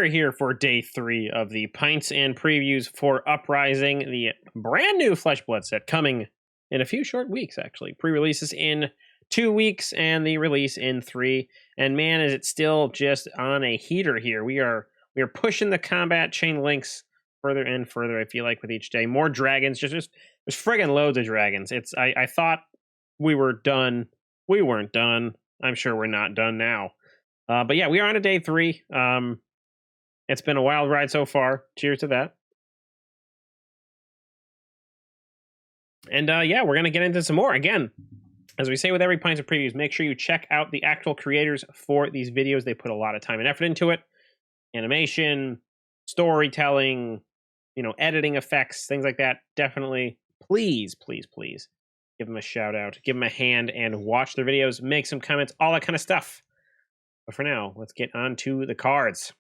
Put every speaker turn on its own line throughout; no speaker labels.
are here for day 3 of the Pints and previews for Uprising, the brand new Flesh Blood set coming in a few short weeks, actually. Pre-releases in 2 weeks and the release in 3. And man, is it still just on a heater here. We are pushing the combat chain links further and further, I feel like, with each day. More dragons, just there's friggin' loads of dragons. I thought we were done. We weren't done. I'm sure we're not done now. But yeah, we are on a day 3. It's been a wild ride so far. Cheers to that. And yeah, we're going to get into some more. Again, as we say with every Pints of Previews, make sure you check out the actual creators for these videos. They put a lot of time and effort into it. Animation, storytelling, editing effects, things like that. Definitely, please give them a shout out, give them a hand, and watch their videos, make some comments, all that kind of stuff. But for now, let's get on to the cards.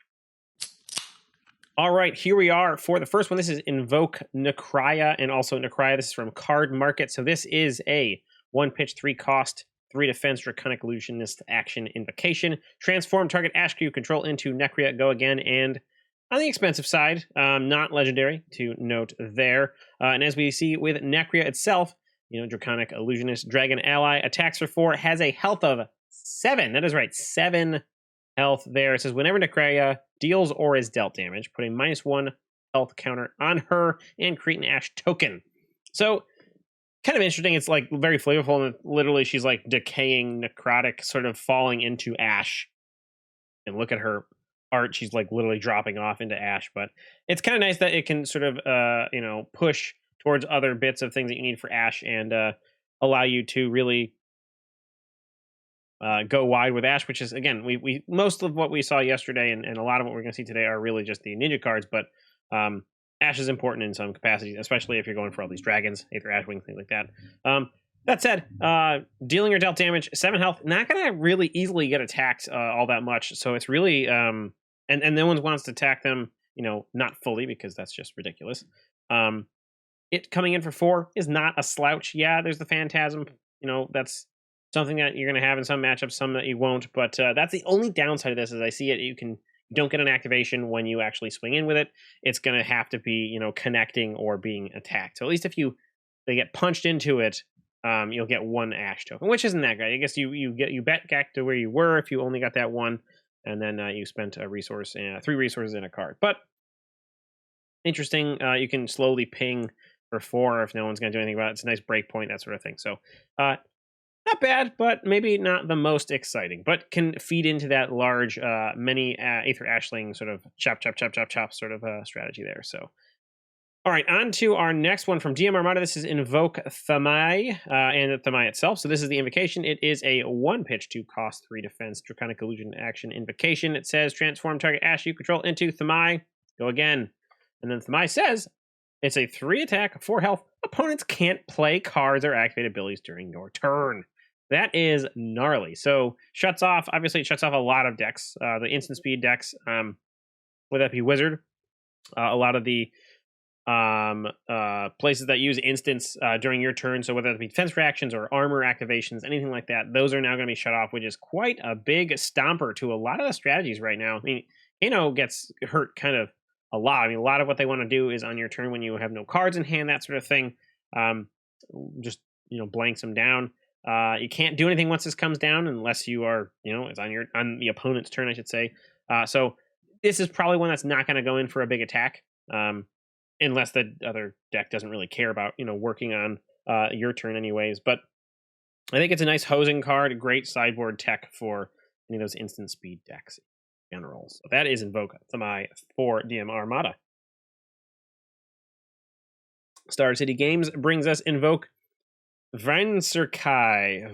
All right, here we are for the first one. This is Invoke Necrya, and also Necrya. This is from Card Market. So this is a 1-pitch, 3-cost, 3 defense, Draconic Illusionist action invocation. Transform target Ash you control into Necrya. Go again, and on the expensive side, not legendary to note there. And as we see with Necrya itself, Draconic Illusionist Dragon Ally attacks for 4, has a health of 7. That is right, 7 health there. It says whenever Necrya deals or is dealt damage, put a -1 health counter on her and create an Ash token. So kind of interesting. It's like very flavorful, and literally she's like decaying, necrotic, sort of falling into ash. And look at her art; she's like literally dropping off into ash. But it's kind of nice that it can sort of push towards other bits of things that you need for ash, and allow you to really go wide with ash, which is, again, we most of what we saw yesterday and a lot of what we're going to see today are really just the ninja cards, but ash is important in some capacities, especially if you're going for all these dragons, Aether Ashwing, things like that. That said, dealing or dealt damage, 7 health, not going to really easily get attacked all that much, so it's really and no one wants to attack them, not fully, because that's just ridiculous. It coming in for 4 is not a slouch. Yeah, there's the Phantasm, that's something that you're going to have in some matchups, some that you won't. But that's the only downside of this, as I see it. You don't get an activation when you actually swing in with it. It's going to have to be, connecting or being attacked. So at least if they get punched into it, you'll get 1 Ash token, which isn't that great. I guess you bet back to where you were if you only got that 1, and then you spent a resource, 3 resources in a card. But interesting. You can slowly ping for 4 if no one's going to do anything about it. It's a nice break point, that sort of thing. So not bad, but maybe not the most exciting, but can feed into that large, many Aether Ashling sort of chop sort of strategy there. So, all right, on to our next one from DM Armada. This is Invoke Famai and Famai itself. So this is the invocation. It is a 1-pitch, 2-cost, 3 defense, Draconic Illusion action invocation. It says transform target Ash you control into Famai. Go again. And then Famai says it's a 3 attack, 4 health. Opponents can't play cards or activate abilities during your turn. That is gnarly. So obviously it shuts off a lot of decks. The instant speed decks, whether that be Wizard, a lot of the places that use instants during your turn. So whether it be defense reactions or armor activations, anything like that, those are now going to be shut off, which is quite a big stomper to a lot of the strategies right now. I mean, Kano gets hurt kind of a lot. I mean, a lot of what they want to do is on your turn when you have no cards in hand, that sort of thing. Just blanks them down. You can't do anything once this comes down unless you are, it's on the opponent's turn, I should say. So this is probably one that's not going to go in for a big attack, unless the other deck doesn't really care about, working on your turn anyways. But I think it's a nice hosing card, a great sideboard tech for any of those instant speed decks in general. So that is Invoke Famai for DM Armada. Star City Games brings us Invoke Sirikai.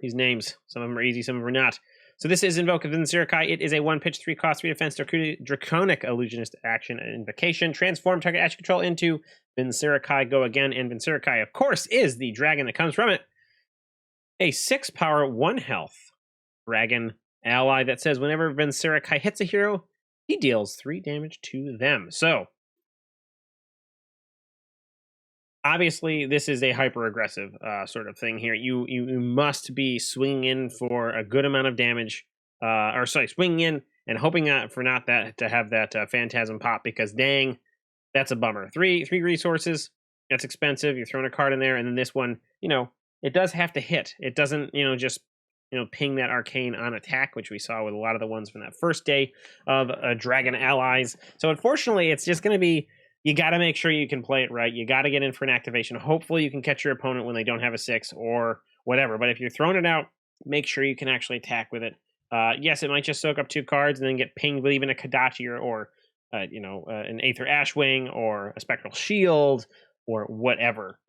These names, some of them are easy, some of them are not. So this is Invoke Sirikai. It is a 1-pitch, 3-cost, 3 defense, Draconic Illusionist action invocation. Transform target action control into Sirikai. Go again, and Sirikai, of course, is the dragon that comes from it. A 6-power, 1 health dragon ally that says whenever Sirikai hits a hero, he deals 3 damage to them. So obviously, this is a hyper-aggressive sort of thing here. You must be swinging in for a good amount of damage or sorry, swinging in and hoping for not that to have that Phantasm pop, because dang, that's a bummer. Three resources, that's expensive. You're throwing a card in there, and then this one, it does have to hit. It doesn't, just ping that arcane on attack, which we saw with a lot of the ones from that first day of Dragon Allies. So unfortunately, it's just going to be, you got to make sure you can play it right. You got to get in for an activation. Hopefully you can catch your opponent when they don't have a 6 or whatever. But if you're throwing it out, make sure you can actually attack with it. Yes, it might just soak up 2 cards and then get pinged with even a Kadachi or an Aether Ashwing or a Spectral Shield or whatever,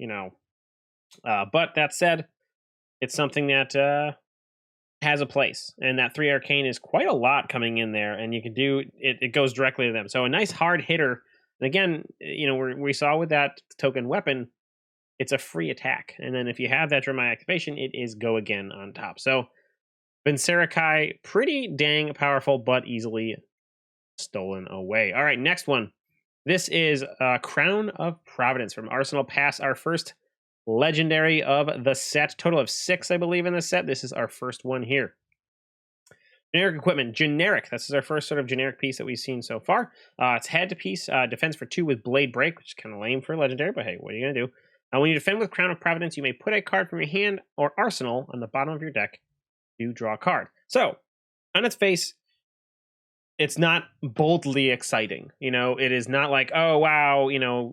But that said, it's something that has a place, and that 3 arcane is quite a lot coming in there, and you can do it. It goes directly to them, so a nice hard hitter. And again, we saw with that token weapon, it's a free attack, and then if you have that Dramatic activation, it is go again on top. So Sirikai, pretty dang powerful, but easily stolen away. All right, next one. This is Crown of Providence from Arsenal Pass, our first legendary of the set. Total of 6, I believe, in the set. This is our first one here. Generic equipment, generic. This is our first sort of generic piece that we've seen so far. It's head-to-piece, defense for 2 with Blade Break, which is kind of lame for legendary, but hey, what are you going to do? When you defend with Crown of Providence, you may put a card from your hand or arsenal on the bottom of your deck to draw a card. So, on its face, it's not boldly exciting. It is not like, oh, wow,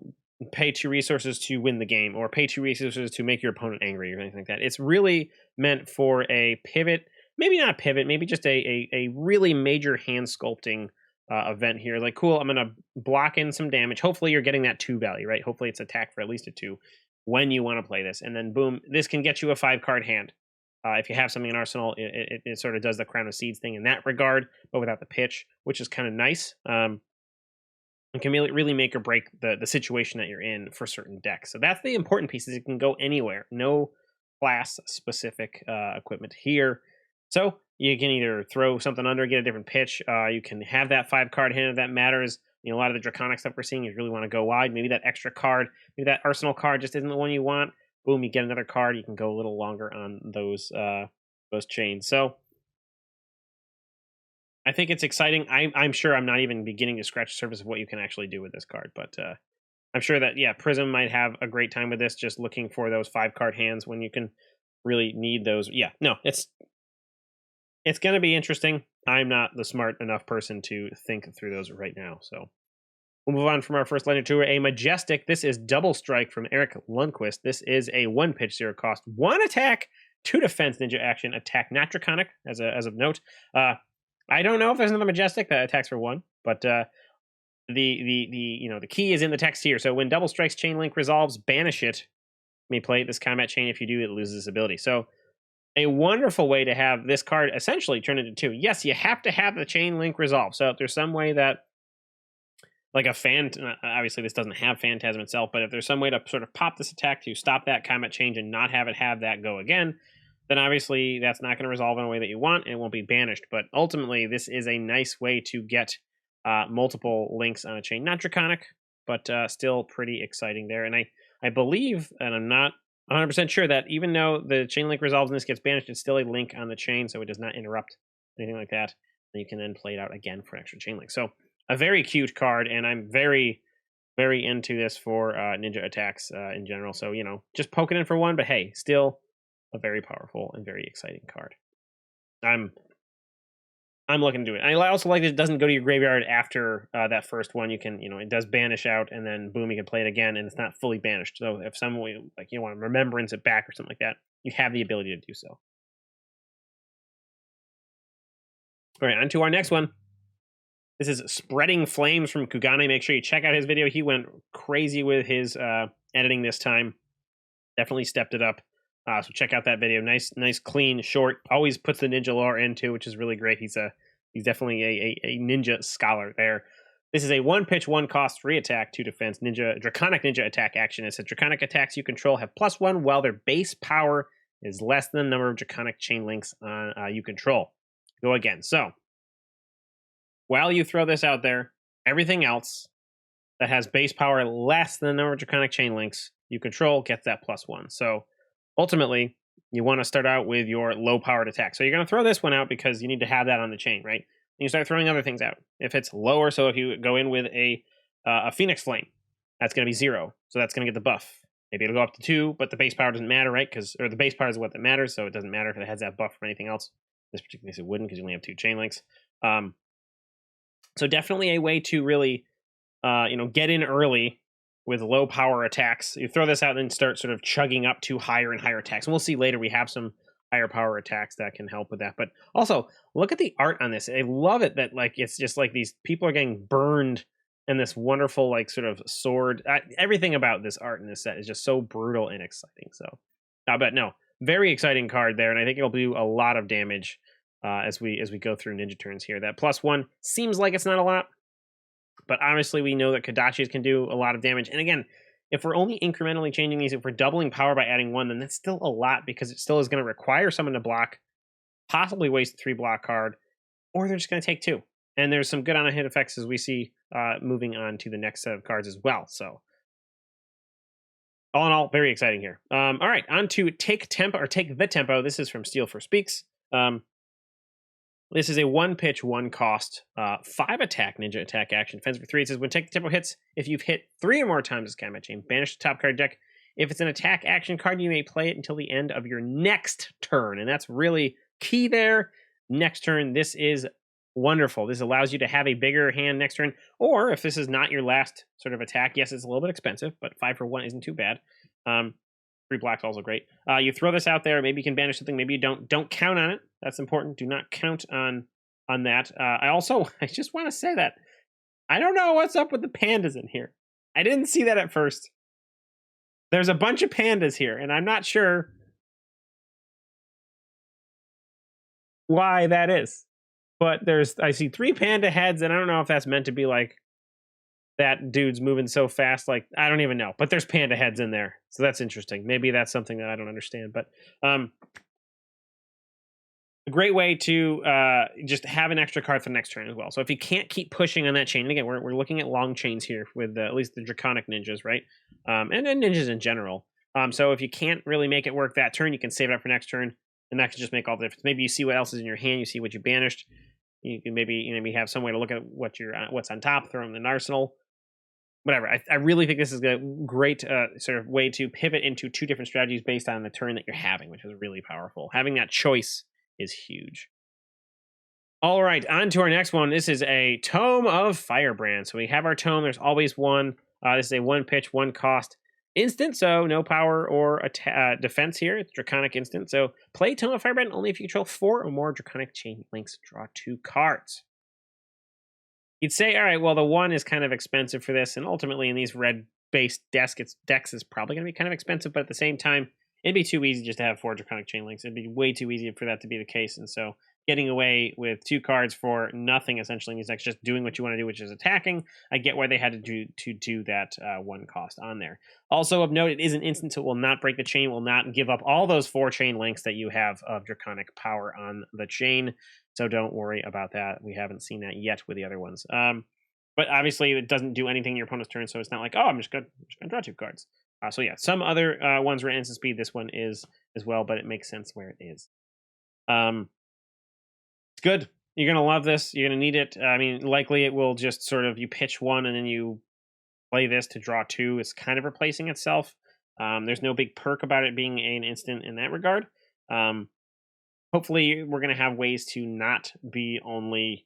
pay 2 resources to win the game or pay 2 resources to make your opponent angry or anything like that. It's really meant for a pivot, maybe not a pivot, maybe just a really major hand sculpting event here. Like, cool, I'm going to block in some damage. Hopefully you're getting that 2 value, right? Hopefully it's attack for at least a 2 when you want to play this. And then boom, this can get you a 5-card hand. If you have something in Arsenal, it sort of does the Crown of Seeds thing in that regard, but without the pitch, which is kind of nice. It can really make or break the situation that you're in for certain decks. So that's the important piece, is it can go anywhere. No class-specific equipment here. So you can either throw something under, get a different pitch. You can have that 5-card hand if that matters. A lot of the Draconic stuff we're seeing, you really want to go wide. Maybe that extra card, maybe that Arsenal card just isn't the one you want. Boom, you get another card. You can go a little longer on those chains. So I think it's exciting. I'm sure I'm not even beginning to scratch the surface of what you can actually do with this card. But I'm sure that, Prism might have a great time with this, just looking for those 5-card hands when you can really need those. Yeah, no, it's going to be interesting. I'm not the smart enough person to think through those right now. So we'll move on from our first legend to a Majestic. This is Double Strike from Eric Lundquist. This is a 1-pitch, 0 cost, 1 attack, 2 defense, ninja action, attack, not Draconic, as of note. I don't know if there's another Majestic that attacks for 1, but the key is in the text here. So when Double Strike's Chain Link resolves, banish it. You may play this combat chain. If you do, it loses its ability. So a wonderful way to have this card essentially turn into 2. Yes, you have to have the Chain Link resolve. So if there's some way that, like obviously this doesn't have Phantasm itself, but if there's some way to sort of pop this attack to stop that combat change and not have it have that go again, then obviously that's not going to resolve in a way that you want, and it won't be banished. But ultimately, this is a nice way to get multiple links on a chain. Not Draconic, but still pretty exciting there. And I believe, and I'm not 100% sure, that even though the chain link resolves and this gets banished, it's still a link on the chain, so it does not interrupt anything like that. And you can then play it out again for an extra chain link. So a very cute card, and I'm very, very into this for ninja attacks in general. So, just poking in for 1, but hey, still a very powerful and very exciting card. I'm looking to do it. I also like that it doesn't go to your graveyard after that first one. You can, it does banish out, and then boom, you can play it again, and it's not fully banished. So if someone want to remembrance it back or something like that, you have the ability to do so. All right, on to our next one. This is Spreading Flames from Kugane. Make sure you check out his video. He went crazy with his editing this time. Definitely stepped it up. So check out that video. Nice, clean, short. Always puts the ninja lore into, which is really great. He's definitely a ninja scholar there. This is a 1-pitch, 1 cost, 3 attack, 2 defense, Draconic ninja attack action. It says Draconic attacks you control have +1 while their base power is less than the number of Draconic chain links you control. Go again. So while you throw this out there, everything else that has base power less than the number of Draconic chain links you control gets that +1. So ultimately, you want to start out with your low-powered attack. So you're going to throw this one out because you need to have that on the chain, right? And you start throwing other things out. If it's lower, so if you go in with a Phoenix Flame, that's going to be 0. So that's going to get the buff. Maybe it'll go up to 2, but the base power doesn't matter, right? Or the base power is what that matters, so it doesn't matter if it has that buff from anything else. In this particular case, it wouldn't because you only have 2 chain links. So definitely a way to really, get in early with low power attacks. You throw this out and then start sort of chugging up to higher and higher attacks. And we'll see later we have some higher power attacks that can help with that. But also, look at the art on this. I love it that it's just like these people are getting burned and this wonderful sort of sword. Everything about this art in this set is just so brutal and exciting. So, but no, very exciting card there, and I think it'll do a lot of damage as we go through ninja turns here. That +1 seems like it's not a lot, but obviously we know that Kodachis can do a lot of damage. And again, if we're only incrementally changing these, if we're doubling power by adding 1, then that's still a lot because it still is going to require someone to block, possibly waste a 3 block card, or they're just going to take 2. And there's some good on-hit effects as we see moving on to the next set of cards as well. So, all in all, very exciting here. All right, on to Take Temp or Take the Tempo. This is from Steel for Speaks. This is a 1-pitch, 1-cost, 5-attack ninja attack action. Defense for 3. It says when Take the Tempo hits, if you've hit 3 or more times this combat chain, banish the top card deck. If it's an attack action card, you may play it until the end of your next turn. And that's really key there. Next turn, this is wonderful. This allows you to have a bigger hand next turn. Or if this is not your last sort of attack, yes, it's a little bit expensive, but 5 for 1 isn't too bad. 3 blocks also great. You throw this out there. Maybe you can banish something. Maybe you don't. Don't count on it. That's important. Do not count on that. I just want to say that I don't know what's up with the pandas in here. I didn't see that at first. There's a bunch of pandas here, and I'm not sure why that is. But I see 3 panda heads, and I don't know if that's meant to be like that dude's moving so fast. I don't even know. But there's panda heads in there, so that's interesting. Maybe that's something that I don't understand. But a great way to just have an extra card for the next turn as well. So if you can't keep pushing on that chain, and again, we're looking at long chains here with at least the Draconic ninjas, right? And ninjas in general. So if you can't really make it work that turn, you can save it up for next turn, and that can just make all the difference. Maybe you see what else is in your hand, you see what you banished. You can maybe have some way to look at what's on top, throw them in an arsenal, whatever. I really think this is a great sort of way to pivot into 2 different strategies based on the turn that you're having, which is really powerful. Having that choice is huge. All right, on to our next one. This is a Tome of Firebrand. So we have our tome. There's always one. This is a 1-pitch, 1-cost instant, so no power or defense here. It's Draconic instant. So play Tome of Firebrand only if you control 4 or more Draconic chain links. Draw 2 cards. You'd say, all right, well, the 1 is kind of expensive for this, and ultimately in these red-based decks, it's probably going to be kind of expensive, but at the same time, it'd be too easy just to have 4 Draconic chain links. It'd be way too easy for that to be the case, and so getting away with 2 cards for nothing essentially in these decks, just doing what you want to do, which is attacking. I get why they had to do that 1 cost on there. Also of note, it is an instant, so it will not break the chain, will not give up all those 4 chain links that you have of Draconic power on the chain. So don't worry about that. We haven't seen that yet with the other ones. But obviously it doesn't do anything in your opponent's turn, so it's not like, oh, I'm just gonna draw 2 cards. So yeah, some other ones were instant speed. This one is as well, but it makes sense where it is. It's good. You're going to love this. You're going to need it. I mean, likely it will just sort of, you pitch 1 and then you play this to draw 2. It's kind of replacing itself. There's no big perk about it being an instant in that regard. Hopefully we're going to have ways to not be only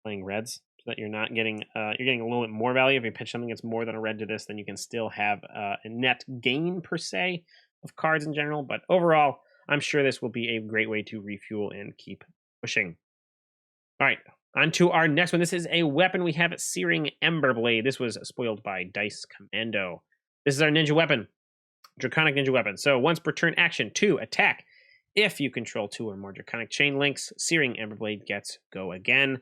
playing reds, so that you're not getting, you're getting a little bit more value. If you pitch something that's more than a red to this, then you can still have a net gain per se of cards in general. But overall, I'm sure this will be a great way to refuel and keep pushing. All right, on to our next one. This is a weapon. We have Searing Emberblade. This was spoiled by Dice Commando. This is our ninja weapon, Draconic ninja weapon. So once per turn action, 2 attack. If you control 2 or more Draconic chain links, Searing Emberblade gets go again.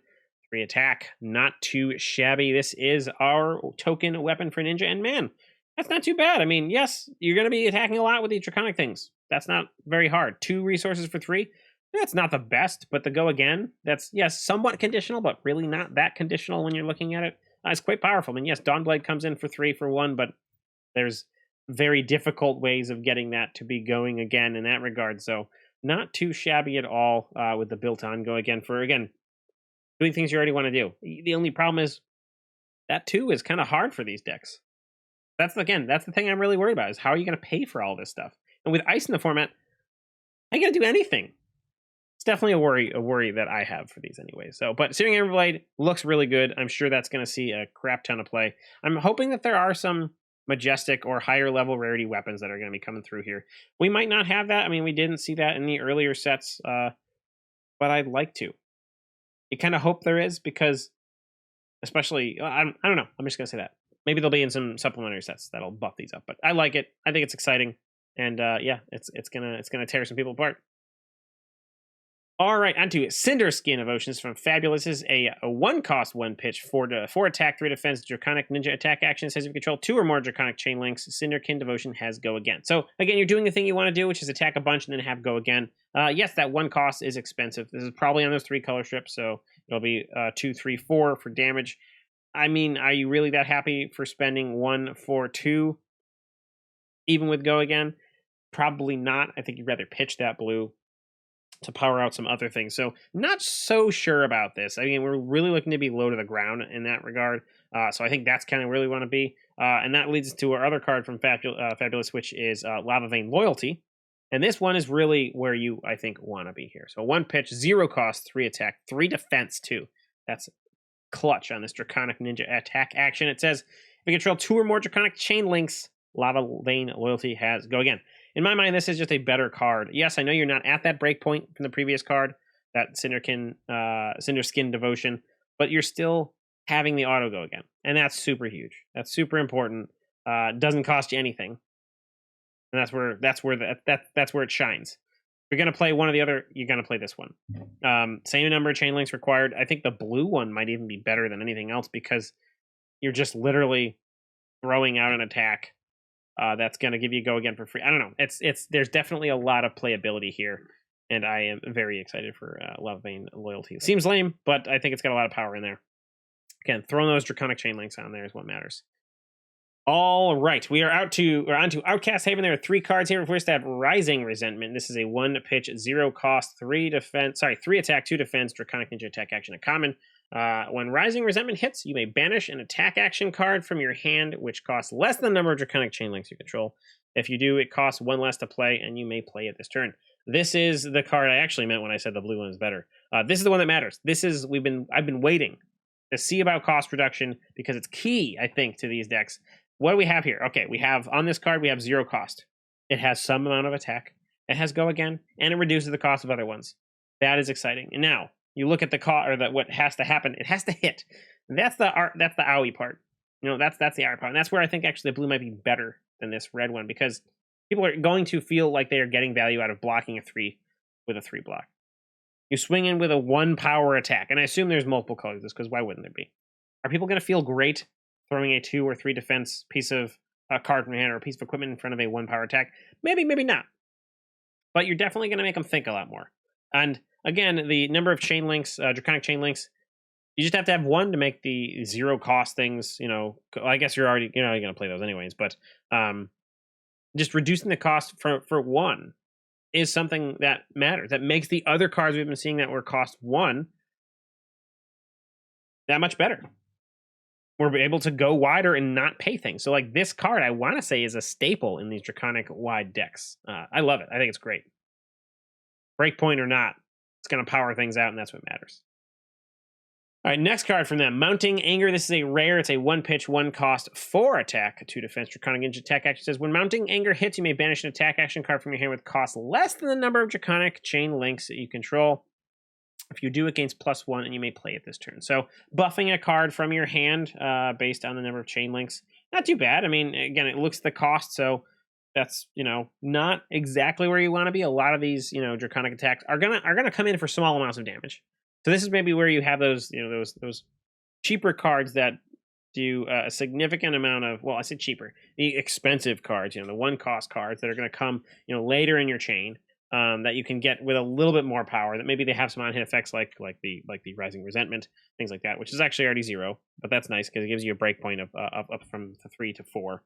3 attack, not too shabby. This is our token weapon for ninja, and man, that's not too bad. I mean, yes, you're going to be attacking a lot with these Draconic things. That's not very hard. 2 resources for 3. That's not the best, but the go again, that's, yes, somewhat conditional, but really not that conditional when you're looking at it. It's quite powerful. I mean, yes, Dawnblade comes in for 3 for 1, but there's very difficult ways of getting that to be going again in that regard. So not too shabby at all with the built-on go again for again doing things you already want to do. The only problem is that too is kind of hard for these decks. That's the thing I'm really worried about is how are you going to pay for all this stuff? And with ice in the format, I ain't going to do anything. It's definitely a worry that I have for these anyway. So, but Searing Everblade looks really good. I'm sure that's going to see a crap ton of play. I'm hoping that there are some Majestic or higher level rarity weapons that are going to be coming through here. We might not have that. I mean, we didn't see that in the earlier sets, but I'd like to. You kind of hope there is because, especially, I don't know. I'm just going to say that. Maybe they'll be in some supplementary sets that'll buff these up. But I like it. I think it's exciting, and yeah, it's gonna tear some people apart. All right, on to Cinderskin of Oceans from Fabulous. This is a 1-cost, 1-pitch, 4 attack, 3 defense, Draconic Ninja attack action. It says if you control 2 or more Draconic Chain Links, Cinderkin Devotion has Go Again. So again, you're doing the thing you want to do, which is attack a bunch and then have Go Again. Yes, that 1 cost is expensive. This is probably on those 3 color strips, so it'll be 2, 3, 4 for damage. I mean, are you really that happy for spending 1 for 2, even with Go Again? Probably not. I think you'd rather pitch that blue to power out some other things. So not so sure about this. I mean, we're really looking to be low to the ground in that regard. So I think that's kind of where we want to be. And that leads us to our other card from Fabulous, which is Lavalane Loyalty. And this one is really where you, I think, want to be here. So 1 pitch, 0 cost, 3 attack, 3 defense, 2. That's clutch on this Draconic Ninja attack action. It says, if you control 2 or more Draconic Chain Links, Lavalane Loyalty has Go Again. In my mind, this is just a better card. Yes, I know you're not at that breakpoint from the previous card, that Cinderskin Devotion, but you're still having the auto Go Again, and that's super huge. That's super important. Doesn't cost you anything, and that's where it shines. If you're gonna play one or the other, you're gonna play this one. Same number of chain links required. I think the blue one might even be better than anything else because you're just literally throwing out an attack. That's going to give you Go Again for free. I don't know. There's definitely a lot of playability here, and I am very excited for Lavalane Loyalty. Seems lame, but I think it's got a lot of power in there. Again, throwing those Draconic Chain Links on there is what matters. All right, we're on to Outcast Haven. There are 3 cards here. First, I have Rising Resentment. This is a 1-pitch, 0 cost, 3 attack, 2 defense, Draconic Ninja attack action, a common. When Rising Resentment hits, you may banish an attack action card from your hand, which costs less than the number of Draconic Chain Links you control. If you do, it costs 1 less to play, and you may play it this turn. This is the card I actually meant when I said the blue one is better. This is the one that matters. I've been waiting to see about cost reduction because it's key, I think, to these decks. What do we have here? Okay, we have on this card we have 0 cost. It has some amount of attack. It has Go Again, and it reduces the cost of other ones. That is exciting. And now you look at the cost or what has to happen. It has to hit. That's the owie part. You know, that's the owie part. And that's where I think actually the blue might be better than this red one because people are going to feel like they are getting value out of blocking a 3 with a 3 block. You swing in with a 1 power attack, and I assume there's multiple colors of this because why wouldn't there be? Are people going to feel great throwing a 2 or 3 defense piece of a card from your hand or a piece of equipment in front of a 1 power attack? Maybe, maybe not. But you're definitely going to make them think a lot more. And again, the number of chain links, Draconic Chain Links, you just have to have 1 to make the 0 cost things, you know, I guess you're not going to play those anyways, but just reducing the cost for 1 is something that matters. That makes the other cards we've been seeing that were cost 1 that much better. We're able to go wider and not pay things. So like this card, I want to say is a staple in these Draconic wide decks. I love it. I think it's great. Breakpoint or not, it's going to power things out, and that's what matters. All right, next card from them. Mounting Anger. This is a rare. It's a 1-pitch, 1 cost, 4 attack, 2 defense. Draconic Ninja attack action says, when Mounting Anger hits, you may banish an attack action card from your hand with cost less than the number of Draconic Chain Links that you control. If you do, it gains +1, and you may play it this turn. So buffing a card from your hand based on the number of Chain Links, not too bad. I mean, again, it looks at the cost, so that's, you know, not exactly where you want to be. A lot of these, you know, Draconic attacks are gonna come in for small amounts of damage. So this is maybe where you have those, you know, those cheaper cards that do a significant amount of, well, I say cheaper, the expensive cards, you know, the 1 cost cards that are going to come, you know, later in your chain that you can get with a little bit more power. That maybe they have some on hit effects like the Rising Resentment, things like that, which is actually already 0, but that's nice because it gives you a breakpoint of up from 3 to 4.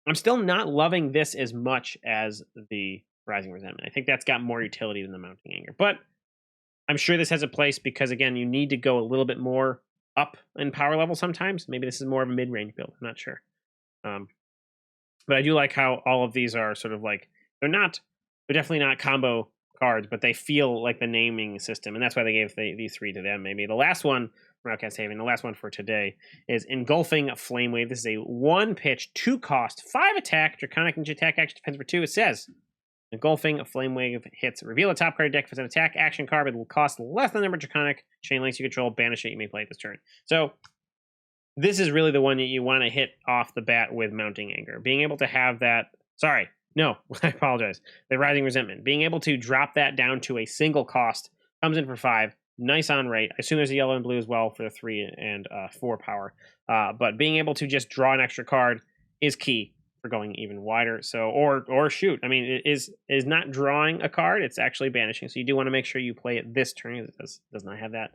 I'm still not loving this as much as the Rising Resentment. I think that's got more utility than the Mounting Anger. But I'm sure this has a place because, again, you need to go a little bit more up in power level sometimes. Maybe this is more of a mid-range build. I'm not sure. But I do like how all of these are sort of like, they're definitely not combo cards, but they feel like the naming system. And that's why they gave these three to them. Maybe the last one from Outcast Haven, the last one for today, is Engulfing Flame Wave. This is a 1-pitch, 2-cost, 5-attack, Draconic Ninja attack action defense for 2. It says, Engulfing Flame Wave hits. Reveal a top card of deck. If it's an attack action card, it will cost less than the number of Draconic chain links you control. Banish it. You may play it this turn. So this is really the one that you want to hit off the bat with Mounting Anger. Being able to have that... Sorry. No, I apologize. The Rising Resentment. Being able to drop that down to a single cost. Comes in for 5. Nice on rate. I assume there's a yellow and blue as well for the 3 and 4 power. But being able to just draw an extra card is key for going even wider. So, or shoot. I mean, it is not drawing a card. It's actually banishing. So you do want to make sure you play it this turn. It does not have that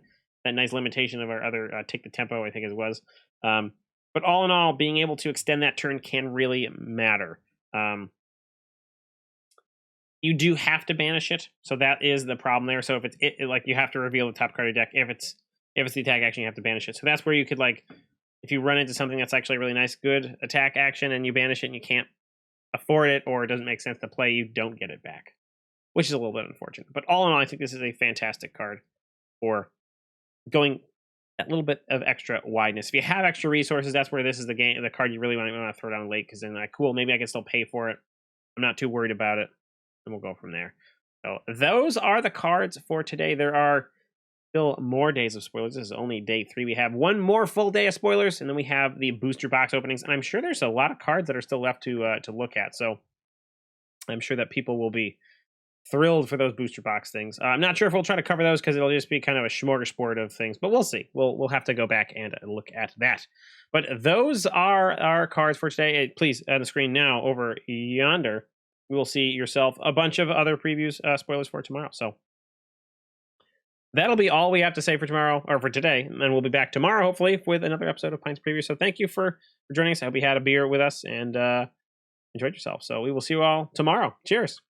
nice limitation of our other take the tempo, I think it was. But all in all, being able to extend that turn can really matter. You do have to banish it, so that is the problem there. So if it's like you have to reveal the top card of the deck. If it's the attack action, you have to banish it. So that's where you could, like, if you run into something that's actually a really nice, good attack action, and you banish it and you can't afford it, or it doesn't make sense to play, you don't get it back, which is a little bit unfortunate. But all in all, I think this is a fantastic card for going that little bit of extra wideness. If you have extra resources, that's where this is the card you really want to throw down late, because then cool, maybe I can still pay for it. I'm not too worried about it. And we'll go from there. So those are the cards for today. There are still more days of spoilers. This is only day 3. We have one more full day of spoilers, and then we have the booster box openings. And I'm sure there's a lot of cards that are still left to look at. So I'm sure that people will be thrilled for those booster box things. I'm not sure if we'll try to cover those because it'll just be kind of a smorgasbord of things, but we'll see. We'll have to go back and look at that. But those are our cards for today. Please, on the screen now over yonder, you will see yourself a bunch of other previews, spoilers for tomorrow. So that'll be all we have to say for tomorrow, or for today. And then we'll be back tomorrow, hopefully, with another episode of Pints Preview. So thank you for joining us. I hope you had a beer with us and enjoyed yourself. So we will see you all tomorrow. Cheers.